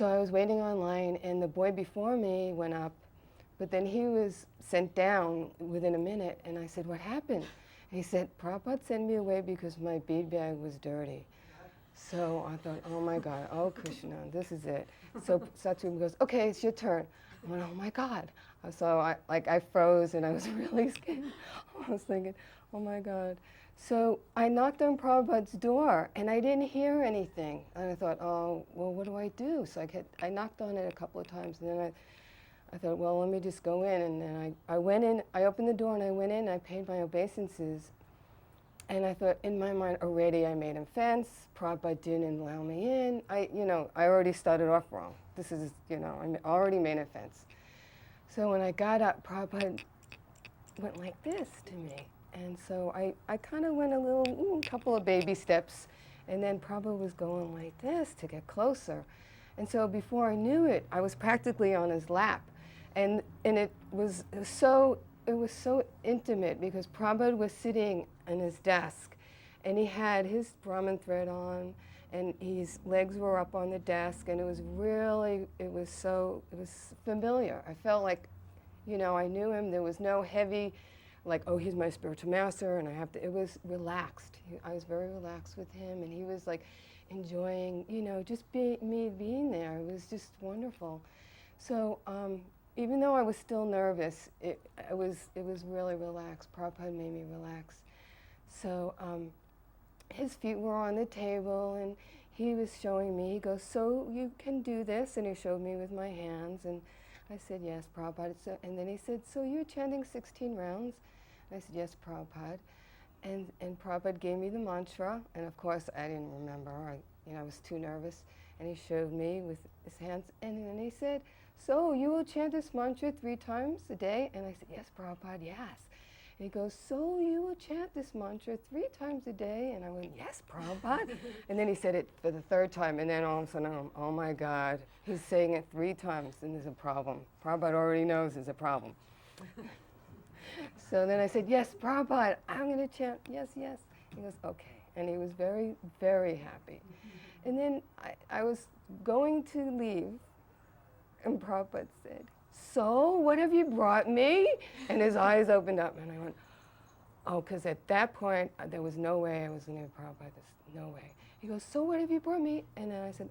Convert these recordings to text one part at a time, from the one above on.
so I was waiting online, and the boy before me went up, but then he was sent down within a minute, and I said, what happened? And he said, Prabhupada sent me away because my bead bag was dirty. So I thought, oh my God, oh Krishna, this is it. So Satsuma goes, okay, it's your turn. I went, oh my God. So I froze and I was really scared. I was thinking, oh my God. So I knocked on Prabhupada's door and I didn't hear anything. And I thought, oh, well, what do I do? So I knocked on it a couple of times, and then I thought, well, let me just go in. And then I went in, I opened the door and I went in, I paid my obeisances. And I thought, in my mind, already I made offense. Prabhupada didn't allow me in. I already started off wrong. This is, I already made offense. So when I got up, Prabhupada went like this to me. And so I kind of went a couple of baby steps. And then Prabhupada was going like this to get closer. And so before I knew it, I was practically on his lap. And it was so intimate because Prabhupada was sitting on his desk and he had his Brahmin thread on and his legs were up on the desk, and it was familiar. I felt like, I knew him. There was no heavy, like, oh, he's my spiritual master and it was relaxed. I was very relaxed with him, and he was like enjoying, just me being there. It was just wonderful. So, even though I was still nervous, it was really relaxed. Prabhupada made me relax. So his feet were on the table, and he was showing me. He goes, so you can do this? And he showed me with my hands, and I said, yes, Prabhupada. So, and then he said, so you're chanting 16 rounds? And I said, yes, Prabhupada. And Prabhupada gave me the mantra, and of course I didn't remember. I was too nervous. And he showed me with his hands, and then he said, so you will chant this mantra 3 times a day? And I said, yes, Prabhupada, yes. And he goes, so you will chant this mantra 3 times a day? And I went, yes, Prabhupada. And then he said it for the 3rd time, and then all of a sudden, oh my God, he's saying it 3 times, and there's a problem. Prabhupada already knows there's a problem. So then I said, yes, Prabhupada, I'm going to chant, yes, yes. He goes, okay. And he was very, very happy. And then I was going to leave, and Prabhupada said, so what have you brought me? And his eyes opened up, and I went, oh, because at that point, there was no way I was going to give Prabhupada this, no way. He goes, so what have you brought me? And then I said,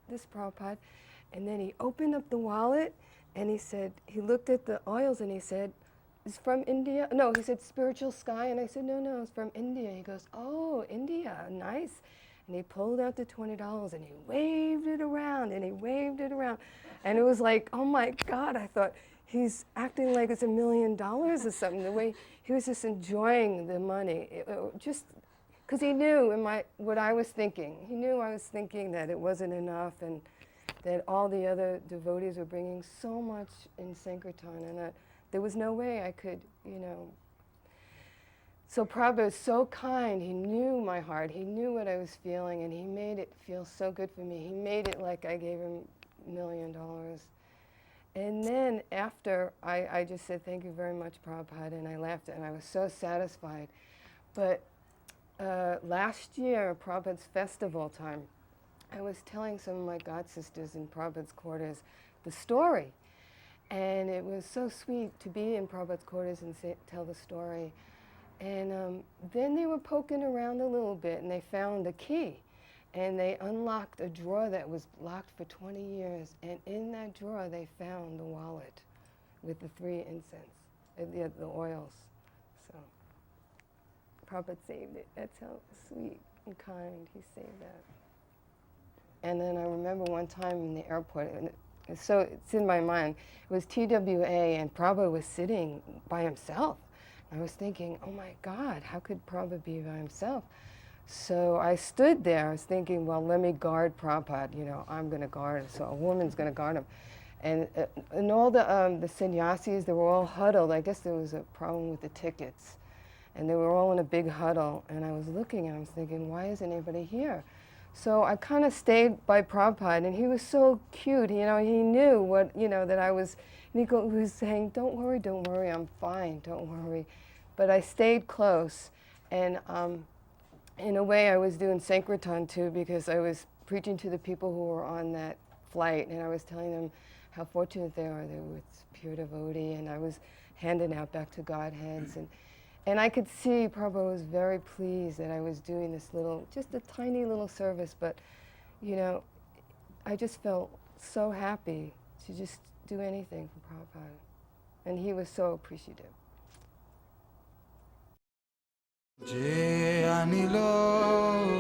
this, Prabhupada. And then he opened up the wallet, and he said, he looked at the oils, and he said, it's from India? No, he said, spiritual sky. And I said, no, it's from India. He goes, oh, India, nice. And he pulled out the $20 and he waved it around and he waved it around. And it was like, oh my God, I thought, he's acting like it's $1 million or something. The way he was just enjoying the money, just because he knew what I was thinking. He knew I was thinking that it wasn't enough, and that all the other devotees were bringing so much in Sankirtan, and that there was no way I could, So Prabhupada was so kind. He knew my heart. He knew what I was feeling, and he made it feel so good for me. He made it like I gave him $1 million. And then after, I just said, thank you very much, Prabhupada, and I left, and I was so satisfied. But last year, Prabhupada's festival time, I was telling some of my god sisters in Prabhupada's quarters the story. And it was so sweet to be in Prabhupada's quarters and tell the story. And then they were poking around a little bit, and they found a key. And they unlocked a drawer that was locked for 20 years. And in that drawer, they found the wallet with the 3 incense, the oils. So Prabhupada saved it. That's how sweet and kind he saved that. And then I remember one time in the airport, so it's in my mind, it was TWA, and Prabhupada was sitting by himself. I was thinking, oh my God, how could Prabhupada be by himself? So I stood there, I was thinking, well, let me guard Prabhupada, I'm going to guard him, so a woman's going to guard him. And all the sannyasis, they were all huddled. I guess there was a problem with the tickets. And they were all in a big huddle, and I was looking, and I was thinking, why isn't anybody here? So I kind of stayed by Prabhupada, and he was so cute, he knew what, that I was, and he was saying, don't worry, I'm fine, don't worry. But I stayed close, and in a way I was doing Sankirtan too, because I was preaching to the people who were on that flight, and I was telling them how fortunate they are. They were with pure devotee, and I was handing out back to Godheads. And I could see Prabhupada was very pleased that I was doing this little, just a tiny little service, but, you know, I just felt so happy to just do anything for Prabhupada. And he was so appreciative. Je anilo